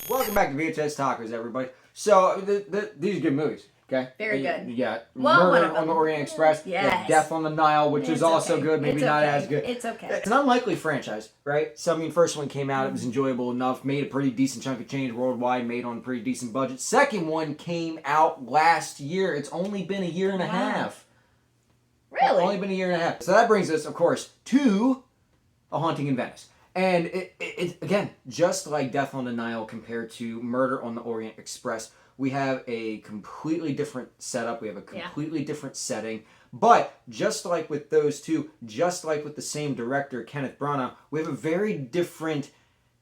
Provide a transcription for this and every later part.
Welcome back to VHS Tacos, everybody. So, these are good movies, okay? Very good. You got Well, one Murder of on the them. Orient Express, you Yes. got Death on the Nile, which is also okay. good, maybe It's not okay. as good. It's okay. It's an unlikely franchise, right? So, I mean, first one came out, it was enjoyable enough, made a pretty decent chunk of change worldwide, made on a pretty decent budget. Second one came out last year. It's only been a year and a half. Really? Only been a year and a half. So that brings us, of course, to A Haunting in Venice. And it again, just like Death on the Nile compared to Murder on the Orient Express, we have a completely different setup. We have a completely different setting. But just like with those two, just like with the same director, Kenneth Branagh, we have a very different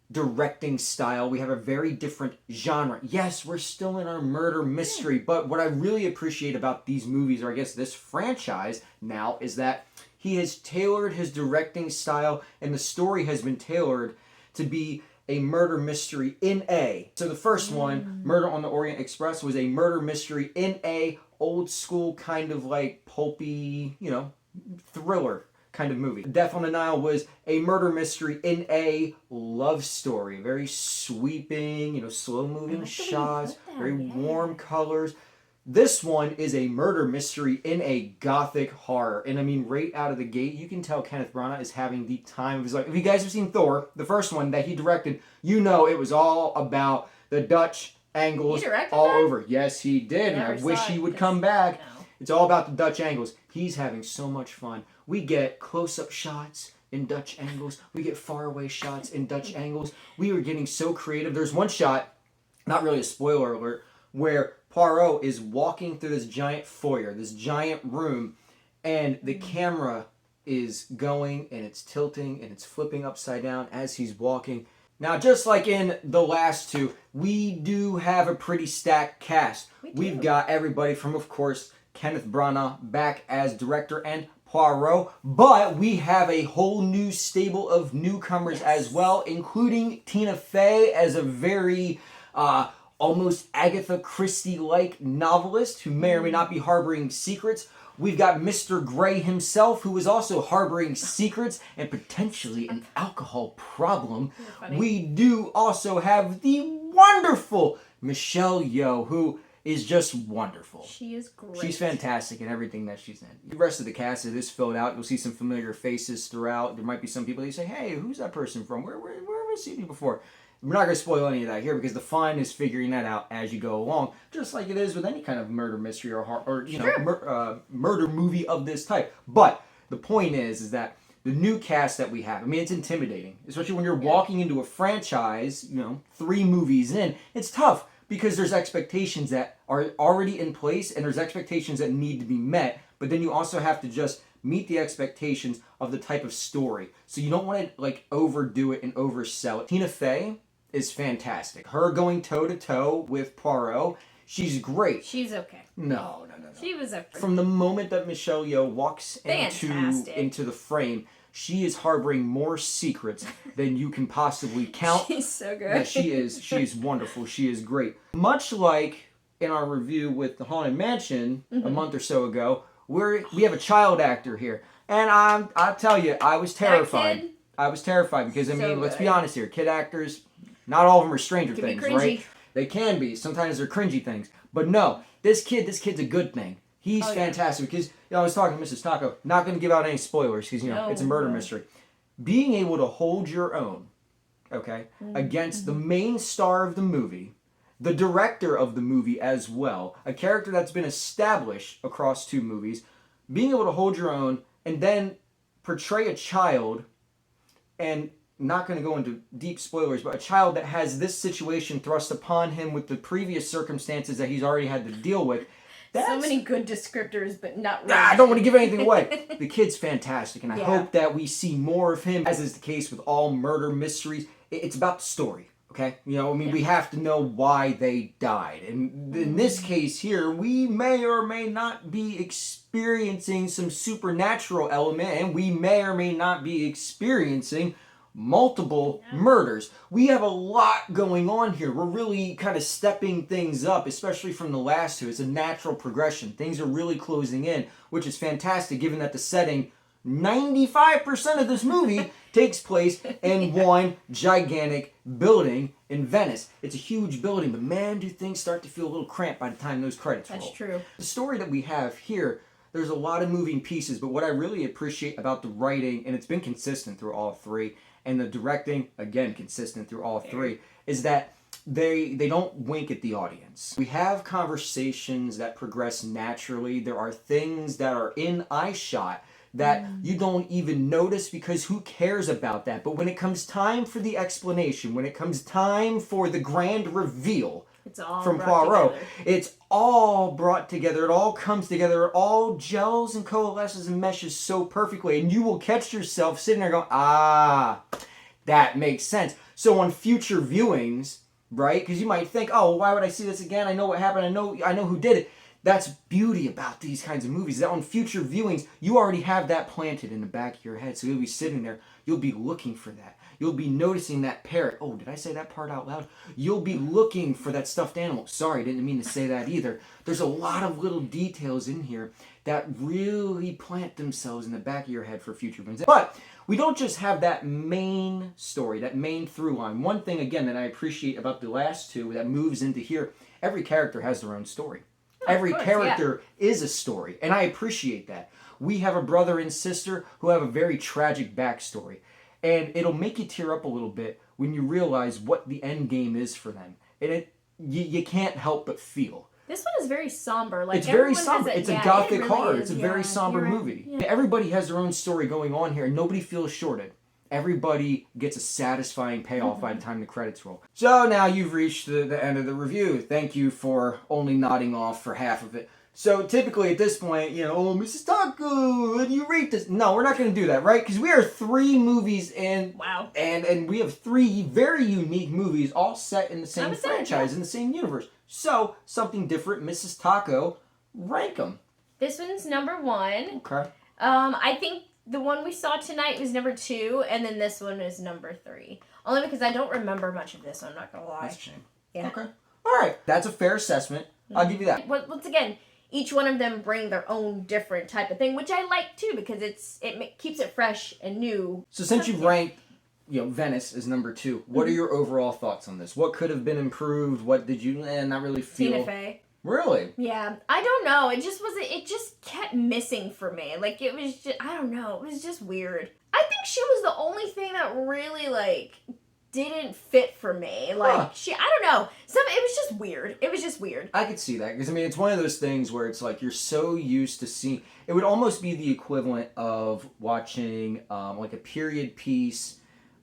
directing style. We have a very different genre. Yes, we're still in our murder mystery, but what I really appreciate about these movies, or I guess this franchise now, is that he has tailored his directing style, and the story has been tailored to be a murder mystery in A. So the first one, Murder on the Orient Express, was a murder mystery in A, old school kind of like pulpy, thriller kind of movie. Death on the Nile was a murder mystery in a love story. Very sweeping, slow moving shots, very warm colors. This one is a murder mystery in a gothic horror. And I mean, right out of the gate, you can tell Kenneth Branagh is having the time of his life. If you guys have seen Thor, the first one that he directed, you know it was all about the Dutch angles all over. Yes, he did. And I wish he would come back. It's all about the Dutch angles. He's having so much fun. We get close-up shots in Dutch angles. We get far-away shots in Dutch angles. We are getting so creative. There's one shot, not really a spoiler alert, where Poirot is walking through this giant foyer, this giant room, and the camera is going and it's tilting and it's flipping upside down as he's walking. Now, just like in the last two, we do have a pretty stacked cast. We've got everybody from, of course, Kenneth Branagh back as director and Poirot, but we have a whole new stable of newcomers as well, including Tina Fey as a very almost Agatha Christie-like novelist who may or may not be harboring secrets. We've got Mr. Grey himself, who is also harboring secrets and potentially an alcohol problem. We do also have the wonderful Michelle Yeoh, who is just wonderful. She is great. She's fantastic in everything that she's in. The rest of the cast is filled out. You'll see some familiar faces throughout. There might be some people that you say, hey, who's that person from? Where have I seen you before? We're not going to spoil any of that here because the fun is figuring that out as you go along, just like it is with any kind of murder mystery or murder movie of this type. But the point is that the new cast that we have, I mean, it's intimidating, especially when you're walking into a franchise, 3 movies in. It's tough because there's expectations that are already in place and there's expectations that need to be met, but then you also have to just meet the expectations of the type of story. So you don't want to overdo it and oversell it. Tina Fey is fantastic. Her going toe-to-toe with Poirot, she's great. She's okay. No. She was okay. From the moment that Michelle Yeoh walks into the frame, she is harboring more secrets than you can possibly count. She's so good. Yeah, she is. She is wonderful. She is great. Much like in our review with The Haunted Mansion a month or so ago, we have a child actor here. And I'll tell you, I was terrified. I was terrified because, let's be honest here. Kid actors, not all of them are Stranger Things, right? They can be. Sometimes they're cringy things. But no, this kid's a good thing. He's fantastic because, I was talking to Mrs. Taco, not going to give out any spoilers because, it's a murder mystery. Being able to hold your own, against the main star of the movie, the director of the movie as well, a character that's been established across 2 movies, being able to hold your own and then portray a child, and not going to go into deep spoilers, but a child that has this situation thrust upon him with the previous circumstances that he's already had to deal with. So many good descriptors, but not really. I don't want to give anything away. The kid's fantastic, and I hope that we see more of him, as is the case with all murder mysteries. It's about the story. Okay? We have to know why they died. And in this case here, we may or may not be experiencing some supernatural element, and we may or may not be experiencing multiple murders. We have a lot going on here. We're really kind of stepping things up, especially from the last 2. It's a natural progression. Things are really closing in, which is fantastic given that the setting 95% of this movie takes place in one gigantic building in Venice. It's a huge building, but man, do things start to feel a little cramped by the time those credits roll. That's true. The story that we have here, there's a lot of moving pieces, but what I really appreciate about the writing, and it's been consistent through all three, and the directing, again, consistent through all three, is that they don't wink at the audience. We have conversations that progress naturally. There are things that are in eye shot that you don't even notice because who cares about that? But when it comes time for the explanation, when it comes time for the grand reveal It's all from brought Poirot, together. it's all brought together. It all comes together. It all gels and coalesces and meshes so perfectly. And you will catch yourself sitting there going, ah, that makes sense. So on future viewings, right? Because you might think, oh, why would I see this again? I know what happened. I know who did it. That's beauty about these kinds of movies. That on future viewings, you already have that planted in the back of your head. So you'll be sitting there. You'll be looking for that. You'll be noticing that parrot. Oh, did I say that part out loud? You'll be looking for that stuffed animal. Sorry, didn't mean to say that either. There's a lot of little details in here that really plant themselves in the back of your head for future viewings. But we don't just have that main story, that main through line. One thing, again, that I appreciate about the last two that moves into here, every character has their own story. Every character is a story, and I appreciate that. We have a brother and sister who have a very tragic backstory, and it'll make you tear up a little bit when you realize what the end game is for them, and you can't help but feel. This one is very somber. Like It's very everyone somber. has It's a yeah, gothic it really horror. is. It's a very somber you're right. movie. Yeah. Everybody has their own story going on here, and nobody feels shorted. Everybody gets a satisfying payoff by the time the credits roll. So now you've reached the end of the review. Thank you for only nodding off for half of it. So typically at this point, oh, Mrs. Taco, do you rate this? No, we're not going to do that, right? Because we are 3 movies in. Wow. And we have 3 very unique movies all set in the same franchise, in the same universe. So, something different. Mrs. Taco, rank them. This one's number 1. Okay. I think the one we saw tonight was number 2, and then this one is number 3. Only because I don't remember much of this one, I'm not going to lie. That's a shame. Yeah. Okay. All right. That's a fair assessment. I'll give you that. Once again, each one of them bring their own different type of thing, which I like too because it keeps it fresh and new. So since you've ranked, Venice as number 2, what are your overall thoughts on this? What could have been improved? What did you not really feel? Tina Fey. Really? Yeah, I don't know. It just wasn't. It just kept missing for me. Like it was just. I don't know. It was just weird. I think she was the only thing that really didn't fit for me. Like I don't know. It was just weird. It was just weird. I could see that because it's one of those things where it's like you're so used to seeing. It would almost be the equivalent of watching like a period piece,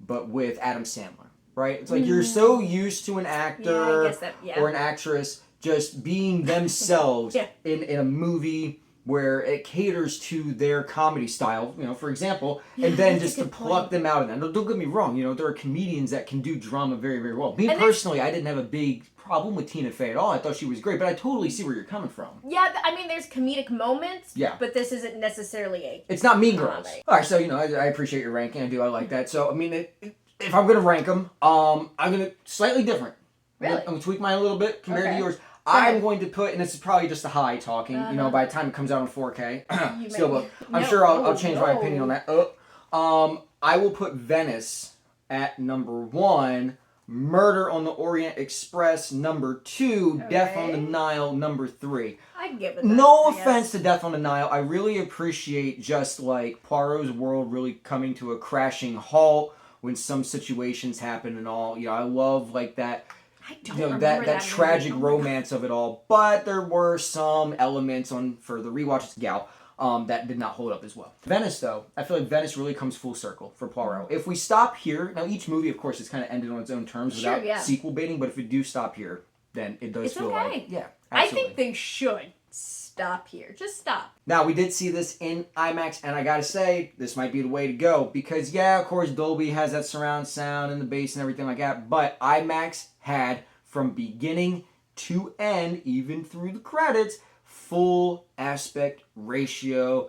but with Adam Sandler, right? It's like you're so used to an actor or an actress just being themselves in a movie where it caters to their comedy style, for example, and then just to pluck them out of that. Now, don't get me wrong, there are comedians that can do drama very, very well. Me personally, I didn't have a big problem with Tina Fey at all. I thought she was great, but I totally see where you're coming from. Yeah, I mean, there's comedic moments, but this isn't necessarily It's not Mean Girls. All right, so, I appreciate your ranking. I like that. So, I mean, if I'm going to rank them, I'm going to slightly different. Really? I'm going to tweak mine a little bit compared to yours. I'm going to put, and this is probably just a high talking, by the time it comes out in 4K. Still, but I'm sure I'll change my opinion on that. I will put Venice at number 1, Murder on the Orient Express number 2, Death on the Nile number 3. I give it that. No offense to Death on the Nile. I really appreciate just like Poirot's world really coming to a crashing halt when some situations happen and all. I love like that. I don't remember that tragic romance of it all, but there were some elements for the rewatch. It's Gal that did not hold up as well. Venice, though, I feel like Venice really comes full circle for Poirot. If we stop here, now each movie, of course, is kind of ended on its own terms without sequel baiting, but if we do stop here, then it does feel like absolutely. I think they should stop here. Just stop. Now, we did see this in IMAX, and I gotta say, this might be the way to go, because, of course, Dolby has that surround sound and the bass and everything like that, but IMAX had, from beginning to end, even through the credits, full aspect ratio.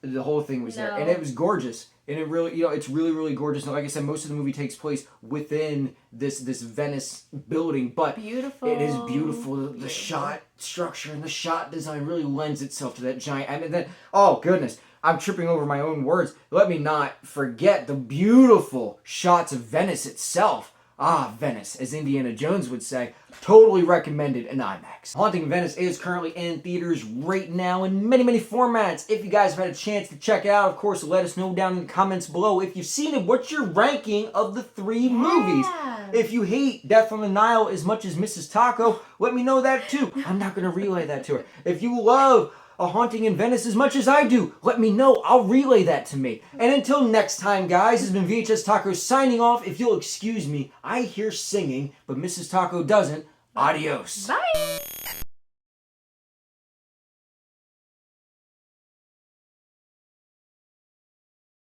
The whole thing was there, and it was gorgeous. And it really, it's really, really gorgeous. And like I said, most of the movie takes place within this Venice building, but beautiful. It is beautiful. The shot structure and the shot design really lends itself to that giant. I mean, then oh goodness, I'm tripping over my own words. Let me not forget the beautiful shots of Venice itself. Ah, Venice, as Indiana Jones would say. Totally recommended in IMAX. Haunting in Venice is currently in theaters right now in many, many formats. If you guys have had a chance to check it out, of course, let us know down in the comments below. If you've seen it, what's your ranking of the 3 movies? If you hate Death on the Nile as much as Mrs. Taco, let me know that too. I'm not going to relay that to her. If you love A Haunting in Venice as much as I do, let me know. I'll relay that to me. And until next time, guys, this has been VHS Taco signing off. If you'll excuse me, I hear singing, but Mrs. Taco doesn't. Adios. Bye.